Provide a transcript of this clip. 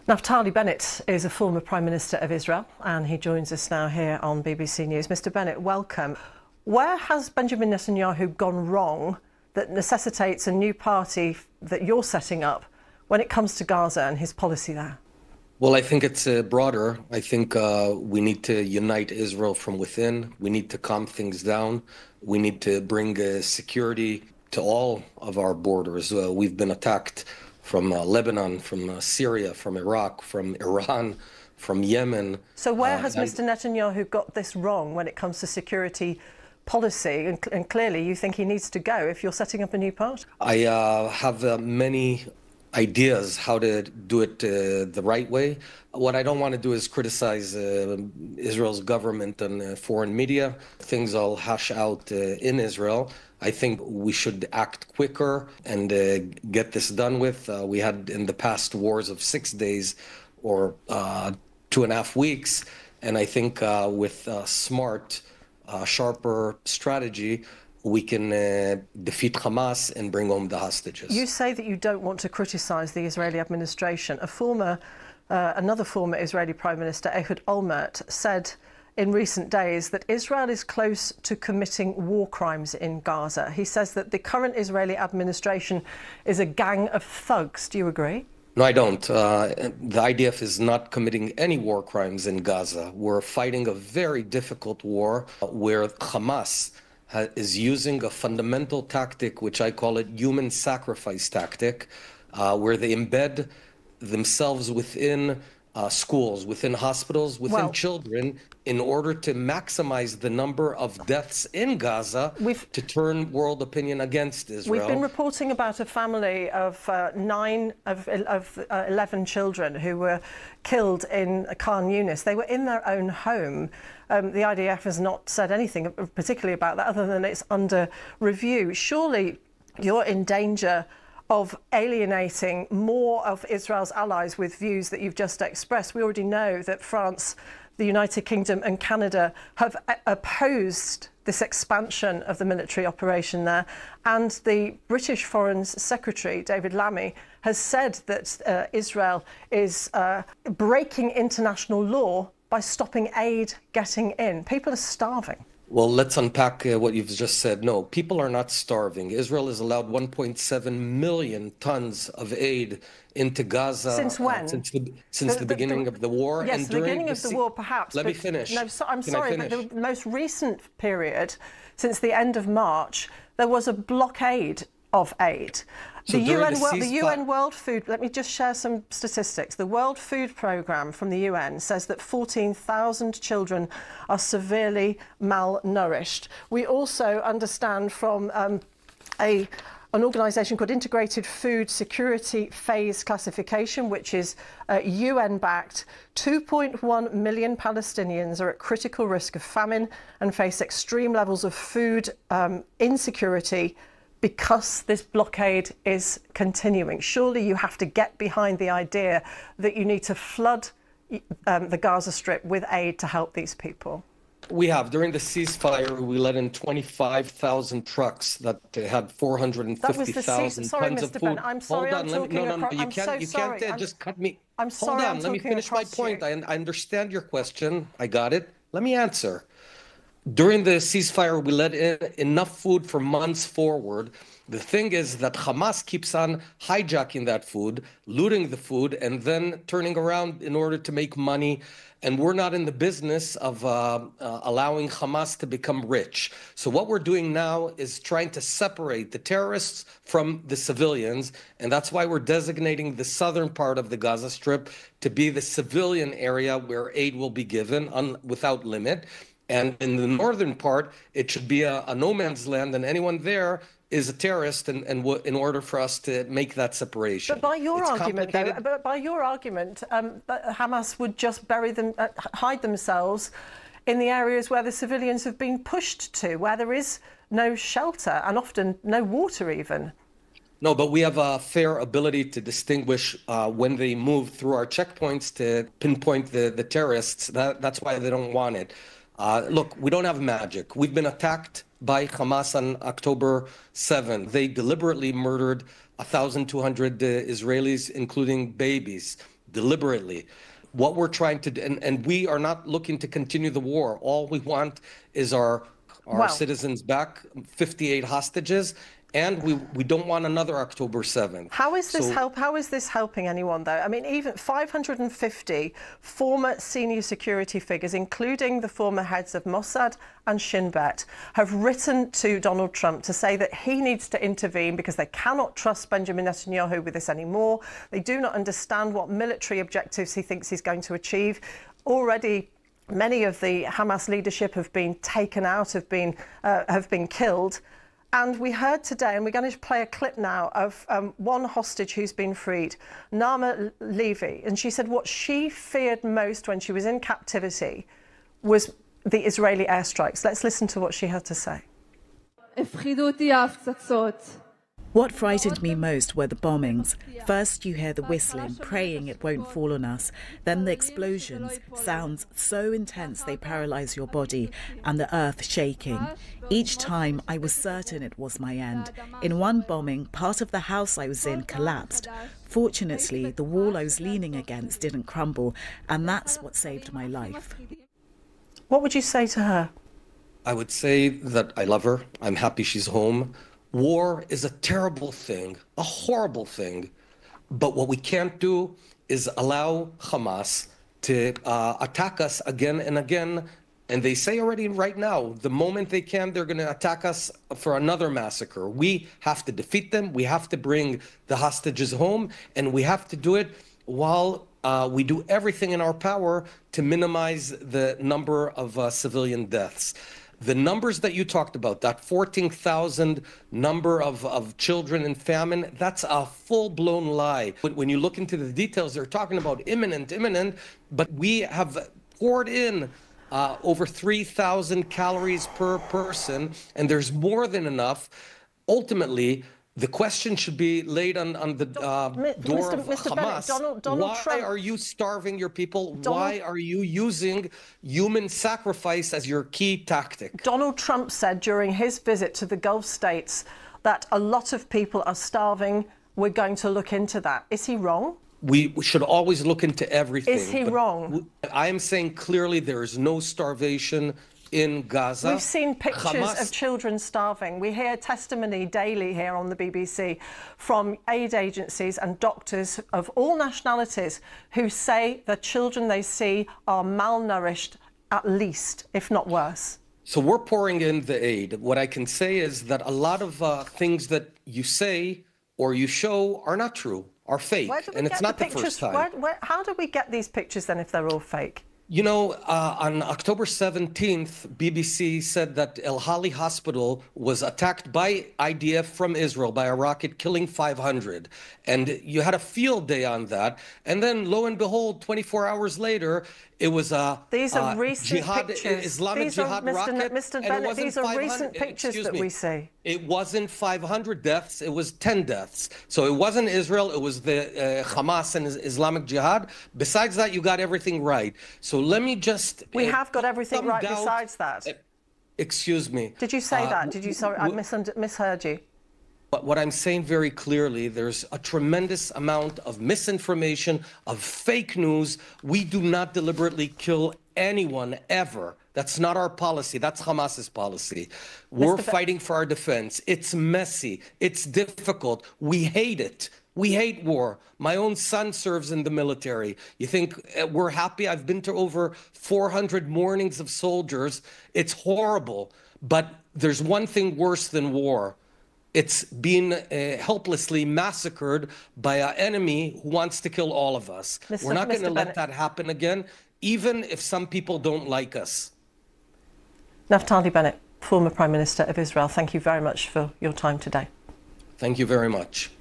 Naftali Bennett is a former Prime Minister of Israel, and he joins us now here on BBC News. Mr. Bennett, welcome. Where has Benjamin Netanyahu gone wrong that necessitates a new party that you're setting up when it comes to Gaza and his policy there? Well, I think it's broader. I think we need to unite Israel from within. We need to calm things down. We need to bring security to all of our borders. We've been attacked from Lebanon, from Syria, from Iraq, from Iran, from Yemen. So where has Mr. Netanyahu got this wrong when it comes to security policy? And clearly you think he needs to go if you're setting up a new party. I have many ideas how to do it the right way. What I don't want to do is criticize Israel's government and foreign media. Things I'll hash out in Israel. I think we should act quicker and get this done with. We had in the past wars of 6 days or 2.5 weeks. And I think with smart, sharper strategy, we can defeat Hamas and bring home the hostages. You say that you don't want to criticize the Israeli administration. Another former Israeli Prime Minister, Ehud Olmert, said in recent days that Israel is close to committing war crimes in Gaza. He says that the current Israeli administration is a gang of thugs. Do you agree? No, I don't. The IDF is not committing any war crimes in Gaza. We're fighting a very difficult war where Hamas is using a fundamental tactic, which I call it human sacrifice tactic, where they embed themselves within schools, within hospitals, within children, in order to maximize the number of deaths in Gaza to turn world opinion against Israel. We've been reporting about a family of 11 children who were killed in Khan Yunis. They were in their own home. The IDF has not said anything particularly about that other than it's under review. Surely you're in danger of alienating more of Israel's allies with views that you've just expressed. We already know that France, the United Kingdom and Canada have opposed this expansion of the military operation there. And the British Foreign Secretary, David Lammy, has said that Israel is breaking international law by stopping aid getting in. People are starving. Well, let's unpack what you've just said. No, people are not starving. Israel has allowed 1.7 million tons of aid into Gaza. Since when? Since the beginning of the war. Yes, the beginning of the war, perhaps. Let me finish. No, I'm sorry, but the most recent period, since the end of March, there was a let me just share some statistics. The World Food Programme from the UN says that 14,000 children are severely malnourished. We also understand from an organisation called Integrated Food Security Phase Classification, which is UN-backed, 2.1 million Palestinians are at critical risk of famine and face extreme levels of food insecurity because this blockade is continuing. Surely you have to get behind the idea that you need to flood the Gaza Strip with aid to help these people. We have. During the ceasefire, we let in 25,000 trucks that had 450,000 tons of food. Bennett, I'm sorry. Hold on, you can't just cut me. I'm sorry. Hold on, let me finish my point. I understand your question. I got it. Let me answer. During the ceasefire, we let in enough food for months forward. The thing is that Hamas keeps on hijacking that food, looting the food, and then turning around in order to make money. And we're not in the business of allowing Hamas to become rich. So what we're doing now is trying to separate the terrorists from the civilians. And that's why we're designating the southern part of the Gaza Strip to be the civilian area where aid will be given without limit. And in the northern part, it should be a no man's land, and anyone there is a terrorist, and in order for us to make that separation. But by your argument, Hamas would just hide themselves in the areas where the civilians have been pushed to, where there is no shelter and often no water even. No, but we have a fair ability to distinguish when they move through our checkpoints to pinpoint the terrorists. That's why they don't want it. Look, we don't have magic. We've been attacked by Hamas on October 7th. They deliberately murdered 1,200 Israelis, including babies. deliberately. What we're trying to do, and we are not looking to continue the war. All we want is our citizens back, 58 hostages, and we don't want another October 7th. How is this helping anyone, though? I mean, even 550 former senior security figures, including the former heads of Mossad and Shin Bet, have written to Donald Trump to say that he needs to intervene because they cannot trust Benjamin Netanyahu with this anymore. They do not understand what military objectives he thinks he's going to achieve. Already, many of the Hamas leadership have been taken out, have been killed. And we heard today, and we're going to play a clip now of one hostage who's been freed, Naama Levy. And she said what she feared most when she was in captivity was the Israeli airstrikes. Let's listen to what she had to say. What frightened me most were the bombings. First you hear the whistling, praying it won't fall on us. Then the explosions, sounds so intense they paralyze your body, and the earth shaking. Each time I was certain it was my end. In one bombing, part of the house I was in collapsed. Fortunately, the wall I was leaning against didn't crumble, and that's what saved my life. What would you say to her? I would say that I love her. I'm happy she's home. War is a terrible thing, a horrible thing. But what we can't do is allow Hamas to attack us again and again. And they say already right now, the moment they can, they're going to attack us for another massacre. We have to defeat them. We have to bring the hostages home. And we have to do it while we do everything in our power to minimize the number of civilian deaths. The numbers that you talked about, that 14,000 number of children in famine, that's a full-blown lie. When you look into the details, they're talking about imminent, but we have poured in over 3,000 calories per person, and there's more than enough. Ultimately, the question should be laid on the door of Hamas. Donald Trump, why are you starving your people? Why are you using human sacrifice as your key tactic? Donald Trump said during his visit to the Gulf states that a lot of people are starving. We're going to look into that. Is he wrong? We should always look into everything. Is he wrong? I am saying clearly there is no starvation in Gaza. We've seen pictures of children starving. We hear testimony daily here on the BBC from aid agencies and doctors of all nationalities who say the children they see are malnourished, at least, if not worse. So we're pouring in the aid. What I can say is that a lot of things that you say or you show are not true, are fake. And it's not the first time. How do we get these pictures then if they're all fake? You know, on October 17th, BBC said that El Hali Hospital was attacked by IDF from Israel by a rocket, killing 500. And you had a field day on that. And then, lo and behold, 24 hours later, it was a Islamic Jihad rocket. Mr. Bennett, these are recent pictures that we see. It wasn't 500 deaths, it was 10 deaths. So it wasn't Israel, it was the Hamas and Islamic Jihad. Besides that, you got everything right. So let me just... We have got everything right besides that. Excuse me. Did you say that? Did you? Sorry, I misheard you. But what I'm saying very clearly, there's a tremendous amount of misinformation, of fake news. We do not deliberately kill anyone ever. That's not our policy. That's Hamas's policy. We're fighting for our defense. It's messy. It's difficult. We hate it. We hate war. My own son serves in the military. You think we're happy? I've been to over 400 mournings of soldiers. It's horrible. But there's one thing worse than war. It's being helplessly massacred by an enemy who wants to kill all of us. We're not going to let that happen again, even if some people don't like us. Naftali Bennett, former Prime Minister of Israel, thank you very much for your time today. Thank you very much.